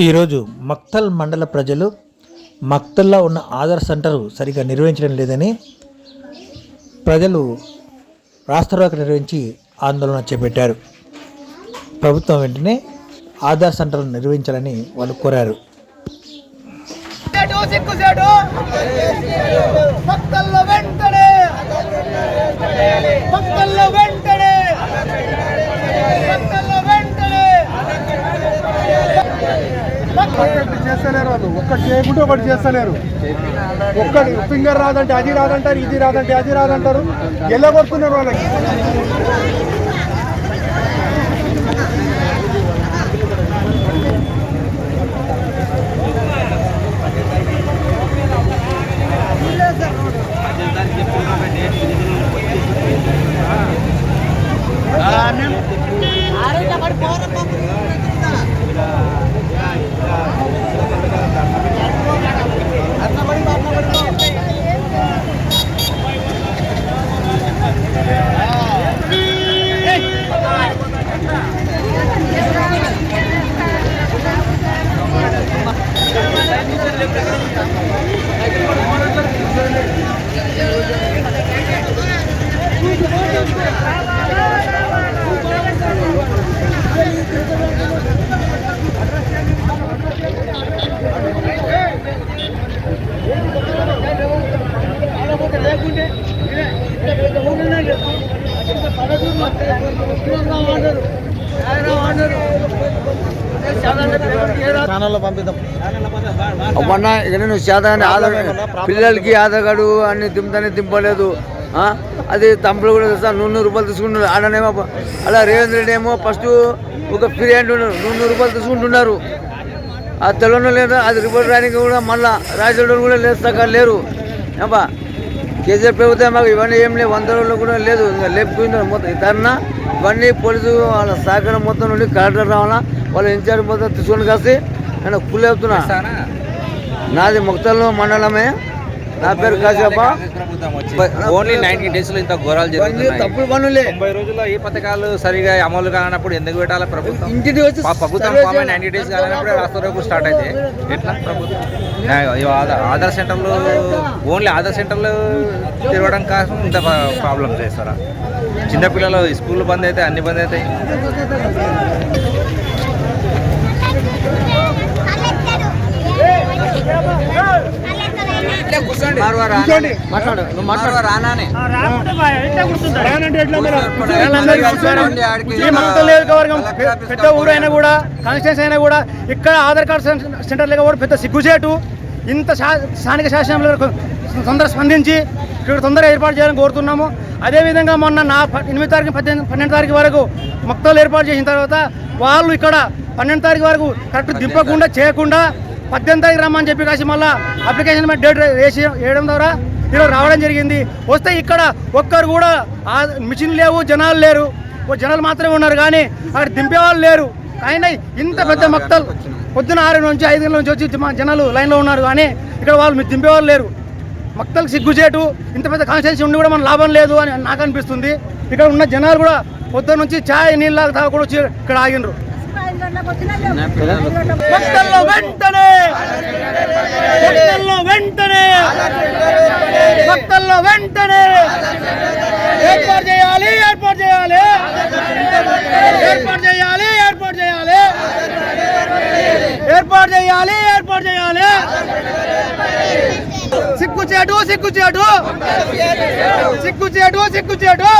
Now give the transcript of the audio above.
ఈరోజు మక్తల్ మండల ప్రజలు మక్తల్లో ఉన్న ఆధార్ సెంటర్ సరిగా నిర్వహించడం లేదని ప్రజలు రాస్తారోకో నిర్వహించి ఆందోళన చేపట్టారు. ప్రభుత్వం వెంటనే ఆధార్ సెంటర్ నిర్వహించాలని వాళ్ళు కోరారు. చేస్తలేరు, వాళ్ళు ఒక్కటి చేయకుంటే ఒకటి చేస్తలేరు. ఒక్కటి ఫింగర్ రాదంటే అది రాదంటారు, ఇది రాదంటే అది రాదంటారు. ఎలా కొడుతున్నారు వాళ్ళకి? మొన్న ఇక్కడ నువ్వు శాతాన్ని ఆధార్ పిల్లలకి ఆధార్ కార్డు అన్ని దింపలేదు. అది తంపులు కూడా తెలుసా, 100 రూపాయలు తీసుకుంటున్నారు. ఆడనేమో అలా రేవంత్ రెడ్డి ఏమో ఫస్ట్ ఒక ఫ్రీ అంటున్నారు, 100 రూపాయలు తీసుకుంటున్నారు. ఆ తెలంగాణ లేదా అది రిపోర్ట్ రాయడానికి కూడా మళ్ళీ రాజకీయ కూడా లేరు. ఏమా కేసీఆర్ ప్రభుత్వం మాకు ఇవన్నీ ఏం లేవు, 100 రోజులు కూడా లేదు. ఇంకా లేకపోయింది మొత్తం ధర్నా ఇవన్నీ పోలీసు వాళ్ళ సహకారం మొత్తం నుండి కలెక్టర్ రావాలా, వాళ్ళ ఇన్ఛార్జ్ మొత్తం తీసుకొని కాసి నేను కూల్ అవుతున్నా. నాది మక్తల్ మండలమే, నా పేరు కాశప్ప. ఓన్లీ 90 days లో ఇంత ఘోరాలు జరుగుతున్నాయి. తప్పుడు పనులే. 90 రోజుల్లో ఈ పథకాలు సరిగా అమలు కానప్పుడు ఎందుకు పెట్టాలి ప్రభుత్వం? ఇంటికి వచ్చి ప్రభుత్వం 90 days కానప్పుడు రాష్ట్ర స్టార్ట్ అయితే ఎట్లా ప్రభుత్వం? ఆధార్ సెంటర్లు ఓన్లీ ఆధార్ సెంటర్లు తిరగడం కోసం ఇంత ప్రాబ్లమ్ చేస్తారా? చిన్నపిల్లలు స్కూల్ బంద్ అయితే అన్ని బంద్ అవుతాయి. పెద్ద ఊరు అయినా కూడా కాన్స్టిట్యూన్సీ అయినా కూడా ఇక్కడ ఆధార్ కార్డు సెంటర్ లేక కూడా పెద్ద సిగ్గుచేటు. ఇంత స్థానిక శాసనంలో తొందరగా స్పందించి ఇక్కడ తొందరగా ఏర్పాటు చేయాలని కోరుతున్నాము. అదేవిధంగా మొన్న 8 తారీఖు 12 తారీఖు వరకు మొక్కలు ఏర్పాటు చేసిన తర్వాత వాళ్ళు ఇక్కడ 12 తారీఖు వరకు కరెక్ట్ దింపకుండా చేయకుండా 18 తారీఖు రమ్మని చెప్పి కాసి మళ్ళీ అప్లికేషన్ మీద డేట్ వేయడం ద్వారా ఈరోజు రావడం జరిగింది. వస్తే ఇక్కడ ఒక్కరు కూడా మిషన్ లేవు, జనాలు లేరు. జనాలు మాత్రమే ఉన్నారు కానీ అక్కడ దింపేవాళ్ళు లేరు. అయినా ఇంత పెద్ద మక్తల్ పొద్దున 6 నుంచి 5 గంటల నుంచి వచ్చి జనాలు లైన్లో ఉన్నారు కానీ ఇక్కడ వాళ్ళు దింపేవాళ్ళు లేరు. మక్తల్కి సిగ్గుచేటు. ఇంత పెద్ద కాన్స్టిట్యూన్సీ ఉండి కూడా మన లాభం లేదు అని నాకు అనిపిస్తుంది. ఇక్కడ ఉన్న జనాలు కూడా పొద్దున్న నుంచి ఛాయ్ నీళ్ళ తాగకుండా వచ్చి ఇక్కడ ఆగినరు. మక్తల్లో వెంటనే ఏర్పాటు చేయాలి. సిగ్గుచేటు.